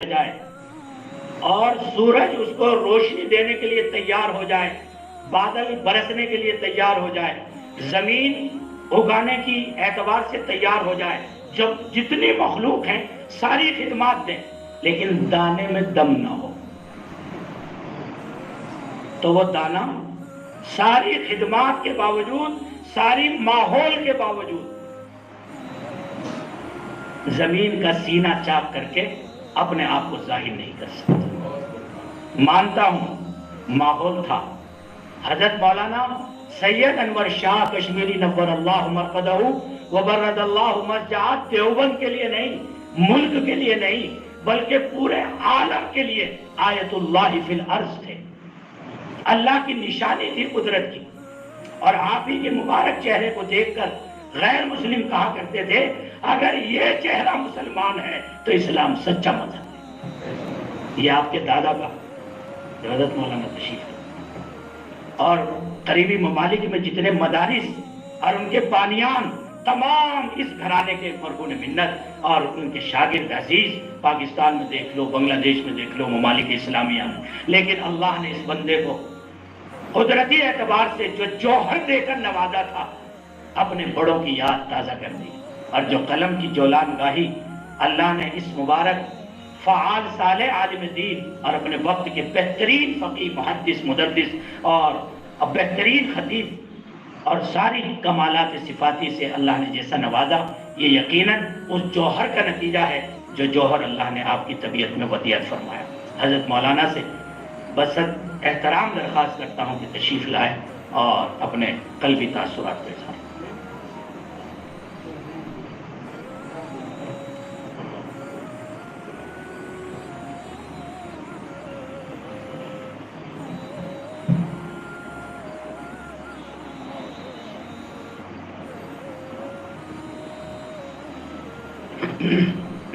جائے اور سورج اس کو روشنی دینے کے لیے تیار ہو جائے، بادل برسنے کے لیے تیار ہو جائے، زمین اگانے کی اعتبار سے تیار ہو جائے، جب جتنی مخلوق ہیں ساری خدمات دیں، لیکن دانے میں دم نہ ہو، تو وہ دانا ساری خدمات کے باوجود، ساری ماحول کے باوجود زمین کا سینہ چاک کر کے اپنے آپ کو ظاہر نہیں کر سکتا۔ مانتا ہوں ماحول تھا، حضرت مولانا سید انور شاہ کشمیری نور اللہ مرقدہ وبرد اللہ مرجعات دیوبند کے لیے نہیں، ملک کے لیے نہیں، بلکہ پورے عالم کے لیے آیت اللہ فی الارض تھے، اللہ کی نشانی تھی قدرت کی۔ اور آپ ہی کے مبارک چہرے کو دیکھ کر غیر مسلم کہا کرتے تھے اگر یہ چہرہ مسلمان ہے تو اسلام سچا مذہب ہے۔ یہ آپ کے دادا کا حضرت مولانا تشریف ہے، اور قریبی ممالک میں جتنے مدارس اور ان کے بانیان تمام اس گھرانے کے مرہون منت اور ان کے شاگرد عزیز پاکستان میں دیکھ لو، بنگلہ دیش میں دیکھ لو، ممالک اسلامیہ میں۔ لیکن اللہ نے اس بندے کو قدرتی اعتبار سے جو جوہر دے کر نوازا تھا، اپنے بڑوں کی یاد تازہ کر دی، اور جو قلم کی جولان گاہی اللہ نے اس مبارک فعال صالح عالم دین اور اپنے وقت کے بہترین فقیہ محدث مدرس اور بہترین خطیب اور ساری کمالات صفاتی سے اللہ نے جیسا نوازا، یہ یقیناً اس جوہر کا نتیجہ ہے جو جوہر اللہ نے آپ کی طبیعت میں ودیعت فرمایا۔ حضرت مولانا سے بس احترام درخواست کرتا ہوں کہ تشریف لائے اور اپنے قلبی تاثرات پیش کریں۔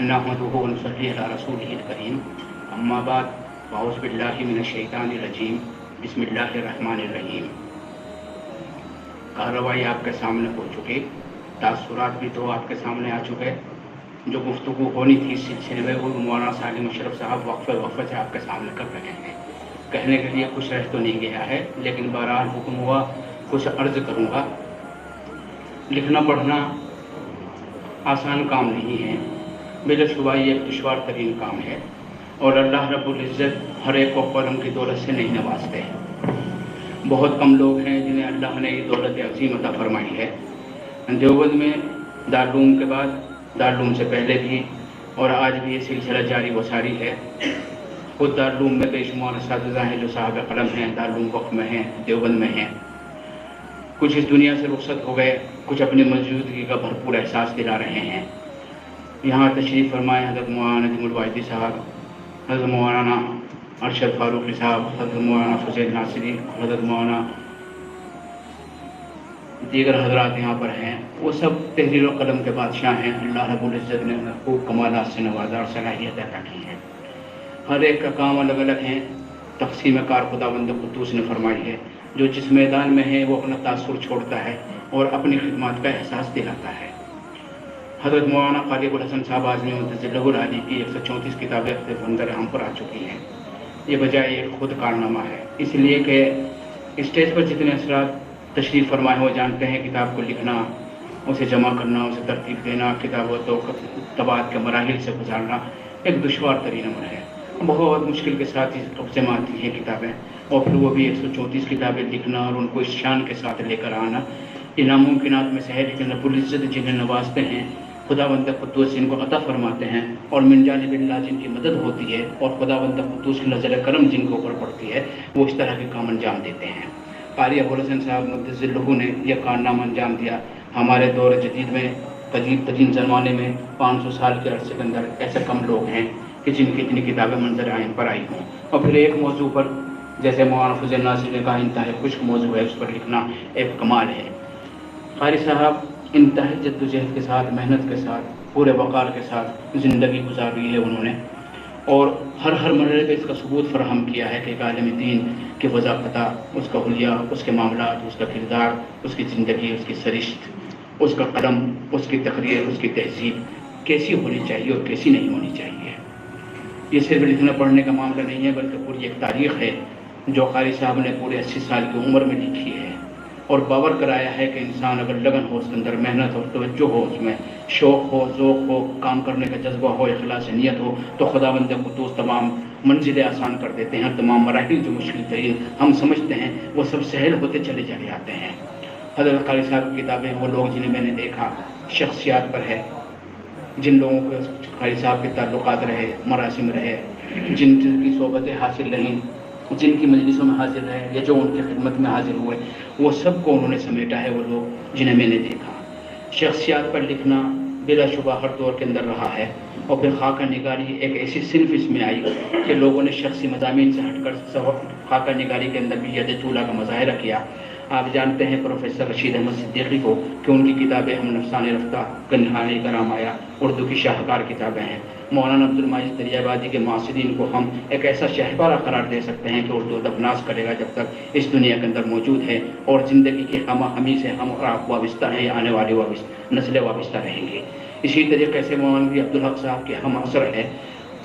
نحمده ونصلي على رسوله الكريم اما بعد فاعوذ بالله من الشیطان الرجیم بسم اللہ الرحمن الرحیم۔ کارروائی آپ کے سامنے ہو چکے، تاثرات بھی تو آپ کے سامنے آ چکے، جو گفتگو ہونی تھی اس سلسلے میں وہ مولانا سالم مشرف صاحب وقفے سے آپ کے سامنے کر رہے ہیں۔ کہنے کے لیے کچھ رہ تو نہیں گیا ہے، لیکن بہرحال حکم ہوا کچھ عرض کروں گا۔ لکھنا پڑھنا آسان کام نہیں ہے، بلا شبہ یہ ایک دشوار ترین کام ہے، اور اللہ رب العزت ہر ایک کو قلم کی دولت سے نہیں نوازتے۔ بہت کم لوگ ہیں جنہیں اللہ نے یہ دولت عظیم عطا فرمائی ہے۔ دیوبند میں دارالعلوم کے بعد، دارالعلوم سے پہلے بھی اور آج بھی یہ سلسلہ جاری و ساری ہے۔ خود دارالعلوم میں بے شمار اساتذہ ہیں جو صاحب قلم ہیں، دارالعلوم وقف میں ہیں، دیوبند میں ہیں۔ کچھ اس دنیا سے رخصت ہو گئے، کچھ اپنی موجودگی کا بھرپور احساس دلا رہے ہیں۔ یہاں تشریف فرمائے حضرت مولانا ندیم الوائدی صاحب، حضرت مولانا ارشد فاروقی صاحب، حضرت مولانا فضیل ناصری، حضرت مولانا دیگر حضرات یہاں پر ہیں۔ وہ سب تحریر و قلم کے بادشاہ ہیں۔ اللہ رب العزت نے انہیں خوب کمالات سے نوازا اور صلاحیت عطا کی ہے۔ ہر ایک کا کام الگ الگ ہے، تقسیم کار خداوند قدوس نے فرمائی ہے۔ جو جس میدان میں ہے وہ اپنا تاثر چھوڑتا ہے اور اپنی خدمات کا احساس دلاتا ہے۔ حضرت مولانا خالق الحسن صاحب اعظمی مدثر العالی کی 134 کتابیں اختلاف اندر ہم پر آ چکی ہیں۔ یہ بجائے ایک خود کارنامہ ہے، اس لیے کہ اسٹیج پر جتنے اثرات تشریف فرمائے وہ جانتے ہیں کتاب کو لکھنا، اسے جمع کرنا، اسے ترتیب دینا، کتابوں تو طباعت کے مراحل سے گزارنا ایک دشوار ترین عمل ہے۔ بہت مشکل کے ساتھ اس قبضے میں آتی ہیں کتابیں، اور پھر وہ بھی 134 کتابیں لکھنا اور ان کو اس شان کے ساتھ لے کر آنا یہ ناممکنات میں سے ہے۔ لیکن رب العزت جنہیں نوازتے ہیں، خداوند قدوس جن کو عطا فرماتے ہیں، اور من جانب اللہ جن کی مدد ہوتی ہے اور خداوند قدوس کی نظر کرم جن کے اوپر پڑتی ہے، وہ اس طرح کے کام انجام دیتے ہیں۔ قاری ابوالحسن صاحب مدثر لہو نے یہ کارنامہ انجام دیا۔ ہمارے دور جدید میں، قدیم ترین زمانے میں 500 سال کے عرصے کے اندر ایسے کم لوگ ہیں کہ جن کی اتنی کتابیں منظر پر آئی ہوں۔ اور پھر ایک موضوع پر، جیسے مولانا فضیل ناصری نے کہا، انتہائی خشک موضوع ہے، اس پر لکھنا ایک کمال ہے۔ قاری صاحب انتہائی جد و جہد کے ساتھ، محنت کے ساتھ، پورے وقار کے ساتھ زندگی گزاری ہے انہوں نے، اور ہر مرحلے پہ اس کا ثبوت فراہم کیا ہے کہ ایک عالم دین کی وضاحتہ، اس کا حلیہ، اس کے معاملات، اس کا کردار، اس کی زندگی، اس کی سرشت، اس کا قلم، اس کی تقریر، اس کی تہذیب کیسی ہونی چاہیے اور کیسی نہیں ہونی چاہیے۔ یہ صرف لکھنا پڑھنے کا معاملہ نہیں ہے بلکہ پوری ایک تاریخ ہے جو قاری صاحب نے پورے 80 سال کی عمر میں لکھی ہے، اور باور کرایا ہے کہ انسان اگر لگن ہو، اس کے اندر محنت ہو، توجہ ہو، اس میں شوق ہو، ذوق ہو، کام کرنے کا جذبہ ہو، اخلاص نیت ہو، تو خداوند قدوس تمام منزلیں آسان کر دیتے ہیں، تمام مراحل جو مشکل ترین ہم سمجھتے ہیں وہ سب سہل ہوتے چلے جاتے ہیں۔ حضرت قاری صاحب کی کتابیں وہ لوگ جنہیں میں نے دیکھا شخصیات پر ہے، جن لوگوں کے قاری صاحب کے تعلقات رہے، مراسم رہے، جن کی صحبتیں حاصل رہیں، جن کی مجلسوں میں حاضر رہے یا جو ان کی خدمت میں حاضر ہوئے، وہ سب کو انہوں نے سمیٹا ہے، وہ لوگ جنہیں میں نے دیکھا۔ شخصیات پر لکھنا بلا شبہ ہر دور کے اندر رہا ہے، اور پھر خاکہ نگاری ایک ایسی صنف اس میں آئی کہ لوگوں نے شخصی مضامین سے ہٹ کر خاکہ نگاری کے اندر بھی ید طولہ کا مظاہرہ کیا۔ آپ جانتے ہیں پروفیسر رشید احمد صدیقی کو کہ ان کی کتابیں ہم نفسان رفتہ، گنہائی کرام آیا اردو کی شاہکار کتابیں ہیں۔ مولانا عبد المجید دریا آبادی کے معاصرین کو ہم ایک ایسا شہپارہ قرار دے سکتے ہیں کہ اردو دفناس کرے گا جب تک اس دنیا کے اندر موجود ہے، اور زندگی کی ہم ہمی سے ہم اور آپ وابستہ ہیں، آنے والی نسلیں وابستہ رہیں گی۔ اسی طریقے سے مولانا عبدالحق صاحب کے ہم عصر ہے،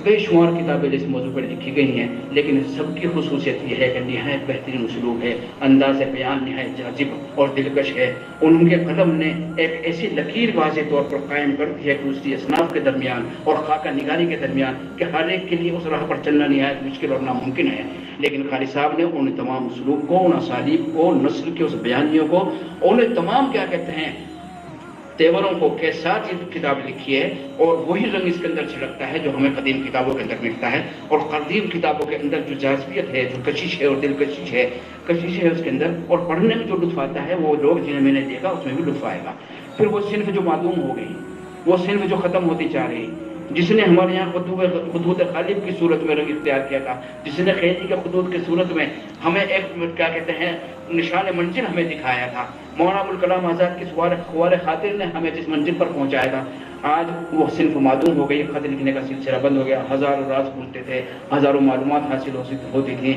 بے شمار کتابیں اس موضوع پر لکھی گئی ہیں، لیکن سب کی خصوصیت یہ ہے کہ نہایت بہترین اسلوب ہے، انداز بیان نہایت جاذب اور دلکش ہے۔ ان کے قلم نے ایک ایسی لکیر واضح طور پر قائم کر دی ہے کہ دوسری اصناف کے درمیان اور خاکہ نگاری کے درمیان کہ ہر ایک کے لیے اس راہ پر چلنا نہایت مشکل اور ناممکن ہے، لیکن قاری صاحب نے ان تمام اسلوب کو، ان اسالیب کو، نثر کے اس بیانیوں کو، ان تمام کیا کہتے ہیں تیوروں کو کے ساتھ یہ کتاب لکھی ہے، اور وہی رنگ اس کے اندر چھلکتا ہے جو ہمیں قدیم کتابوں کے اندر ملتا ہے، اور قدیم کتابوں کے اندر جو جاذبیت ہے، جو کشش ہے اور دلکشش ہے اس کے اندر، اور پڑھنے میں جو لطف آتا ہے وہ لوگ جنہیں میں نے دیکھا اس میں بھی لطف آئے گا۔ پھر وہ صنف جو معدوم ہو گئی، وہ صنف جو ختم ہوتی جا رہی، جس نے ہمارے یہاں خطوط غالب کی صورت میں رنگ اختیار کیا تھا، جس نے خیری کے خطوط کی صورت میں ہمیں ایک کیا کہتے ہیں نشان منزل ہمیں دکھایا تھا، مولانا ابوالکلام آزاد کی خوار خاطر نے ہمیں جس منزل پر پہنچایا تھا، آج وہ صنف معدوم ہو گئی، خط لکھنے کا سلسلہ بند ہو گیا، ہزاروں راز کھلتے تھے، ہزاروں معلومات حاصل ہوتی تھیں،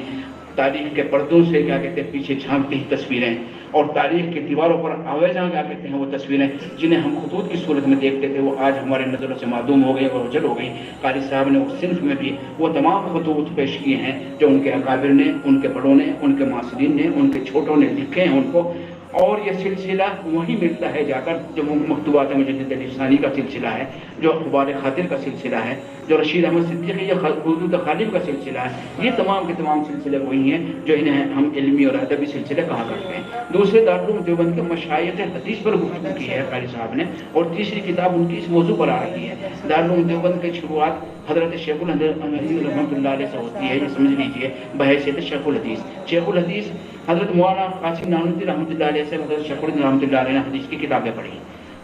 تاریخ کے پردوں سے کیا کہتے ہیں پیچھے جھانکتی تصویریں، اور تاریخ کی دیواروں پر آویزاں کیا کہتے ہیں وہ تصویریں جنہیں ہم خطوط کی صورت میں دیکھتے تھے، وہ آج ہمارے نظروں سے معدوم ہو گئی اور اوجھل ہو گئی۔ قاری صاحب نے اس صنف میں بھی وہ تمام خطوط پیش کیے ہیں جو ان کے اکابر نے، ان کے بڑوں نے، ان کے معاصرین نے، ان کے چھوٹوں نے لکھے ہیں ان کو، اور یہ سلسلہ وہیں ملتا ہے جا کر جو مکتوبات مجدد علی ثانی کا سلسلہ ہے، جو اخبار خاطر کا سلسلہ ہے، جو رشید احمد صدیقی یا خطوط غالب کا سلسلہ ہے، یہ تمام کے تمام سلسلے وہی ہیں جو انہیں ہم علمی اور ادبی سلسلے کہا کرتے ہیں۔ دوسرے دارالعلوم دیوبند کے مشائخ حدیث پر گفتگو کی ہے قاری صاحب نے، اور تیسری کتاب ان کی اس موضوع پر آ رہی ہے۔ دارالعلوم دیوبند کی شروعات حضرت شیخ الحدیث رحمۃ اللہ علیہ سے ہوتی ہے، یہ سمجھ لیجیے بحیثیت شیخ الحدیث حضرت مولانا قاسم نانوتوی رحمۃ اللہ علیہ سے حضرت شیخ الحدیث رحمۃ اللہ علیہ نے حدیث کی کتابیں پڑھی،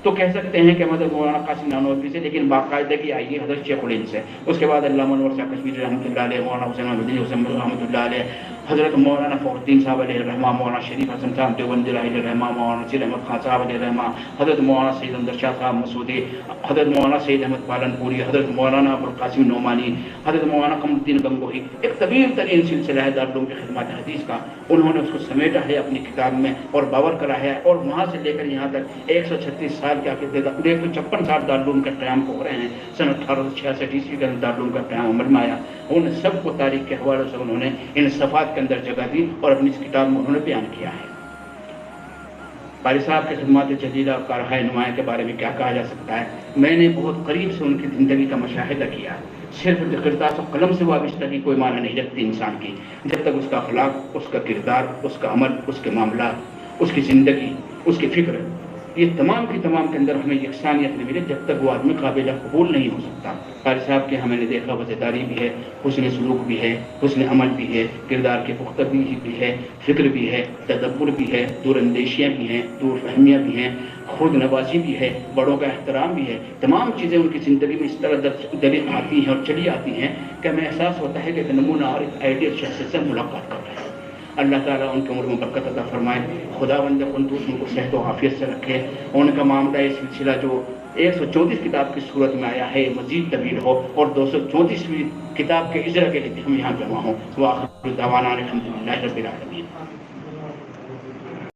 تو کہہ سکتے ہیں کہ حضرت مولانا قاسم نانوتوی سے، لیکن باقاعدگی آئی ہے حضرت شیخ الہند سے، اس کے بعد علامہ انور شاہ کشمیری رحمۃ اللہ علیہ، مولانا حسین احمد رحمۃ اللہ علیہ، حضرت مولانا فخر الدین صاحب علیہ الرحمہ، مولانا شریف حسن صاحب دیوبندی علیہ الرحمہ، مولانا نصیر احمد خان صاحب علیہ الرحمہ، حضرت مولانا سید اندر شاہ صاحب مسعودی، حضرت مولانا سید احمد پالنپوری، حضرت مولانا ابوالقاسم نعمانی، حضرت مولانا قمر الدین گنگوہی، ایک طویل ترین سلسلہ ہے دارالعلوم کی خدمات حدیث کا، انہوں نے اس کو سمیٹا ہے اپنی کتاب میں اور باور کرا ہے، اور وہاں سے لے کر یہاں تک 136 سال کیا کہتے ہیں 156 سال دارالعلوم کے قیام کو ہو رہے ہیں، سن 1866 عیسوی کے اندر دارالعلوم کا قیام عمل میں آیا، ان سب کو تاریخ کے حوالے سے انہوں نے ان صفحات کے اندر جگہ دی اور اپنی اس کتاب میں انہوں نے بیان کیا ہے۔ قاری صاحب کے خدمات جلیلہ اور کارہائے نمایاں کے بارے میں کیا کہا جا سکتا ہے، میں نے بہت قریب سے ان کی زندگی کا مشاہدہ کیا، صرف کرتاس و قلم سے وابستگی کوئی معنی نہیں رکھتی انسان کی، جب تک اس کا اخلاق، اس کا کردار، اس کا عمل، اس کے معاملات، اس کی زندگی، اس کی فکر، یہ تمام کی تمام کے اندر ہمیں یکسانیت نہیں ملے، جب تک وہ آدمی قابل قبول نہیں ہو سکتا۔ قاری صاحب کے ہمیں نے دیکھا وفاداری بھی ہے، حسن سلوک بھی ہے، حسن عمل بھی ہے، کردار کی پختگی بھی ہے، فکر بھی ہے، تدبر بھی ہے، دور اندیشیاں بھی ہیں، دور فہمیاں بھی ہیں، خود نوازی بھی ہے، بڑوں کا احترام بھی ہے، تمام چیزیں ان کی زندگی میں اس طرح دلی آتی ہیں اور چلی آتی ہیں کہ ہمیں احساس ہوتا ہے کہ ایک نمونہ اور ایک آئیڈیل شخص سے ملاقات کر رہے ہیں۔ اللہ تعالیٰ ان کی عمر میں برکت عطا فرمائے، خداوند قدوس ان کو صحت و عافیت سے رکھے، ان کا معاملہ یہ سلسلہ جو 134 کتاب کی صورت میں آیا ہے مزید طویل ہو، اور 234ویں کتاب کے اجرا کے لیے ہم یہاں جمع ہوں۔ وآخر دعوانا الحمدللہ رب العالمین۔